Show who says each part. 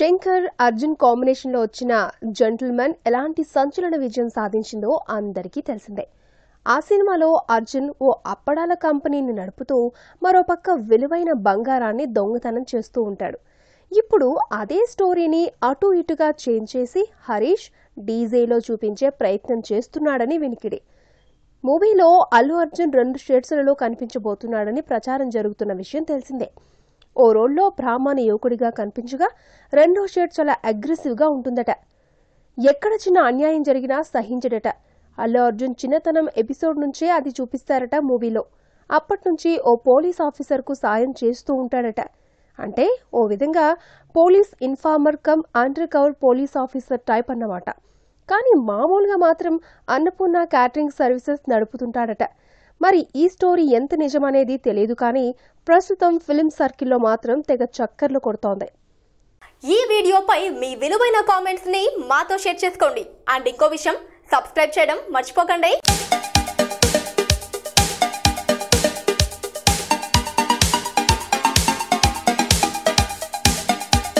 Speaker 1: Shankar Arjun combination లో వచ్చిన gentlemen ఎలాంటి సంచలన విజయం సాధించిందో అందరికీ తెలిసిందే. ఆ సినిమాలో అర్జున్ ఓ అప్పడాల కంపెనీని నడుపుతూ మరోపక్క విలువైన బంగారాన్ని దొంగతనం చేస్తూ ఉంటాడు. ఇప్పుడు అదే స్టోరీని అటు ఇటుగా చేంజ్ చేసి హరీష్ డీజేలో చూపించే ప్రయత్నం చేస్తున్నాడని వినికిడి. మూవీలో అల్లు అర్జున్ 2 షేడ్స్లలో కనిపించబోతున్నాడని ప్రచారం జరుగుతున్న విషయం తెలిసిందే. ఓ రోల్లో బ్రాహ్మణ యువకుడిగా కనిపించగా రెండో షేడ్ చాలా అగ్రెసివ్గా ఉంటుందట. ఎక్కడ చిన్న అన్యాయం జరిగినా సహించడట. అల్లు అర్జున్ చిన్నతనం ఎపిసోడ్ నుంచే అది చూపిస్తారట మూవీలో. అప్పట్నుంచి ఓ పోలీస్ ఆఫీసర్కు సాయం చేస్తూ ఉంటాడట. అంటే ఓ విధంగా police informer come under cover police officer type అన్నమాట. కానీ మామూలుగా మాత్రం అన్నపూర్ణ క్యాటరింగ్ సర్వీసెస్ నడుపుతుంటాడట. మరి ఈ స్టోరీ ఎంత నిజమనేది తెలియదు, కానీ ప్రస్తుతం ఫిల్మ్ సర్కిల్లో మాత్రం తెగ చక్కర్లు కొడుతోంది.
Speaker 2: ఈ వీడియోపై మీ విలువైన కామెంట్స్ ని మాతో షేర్ చేసుకోండి. అండ్ ఇంకో విషయం, సబ్స్క్రైబ్ చేయడం మర్చిపోకండి.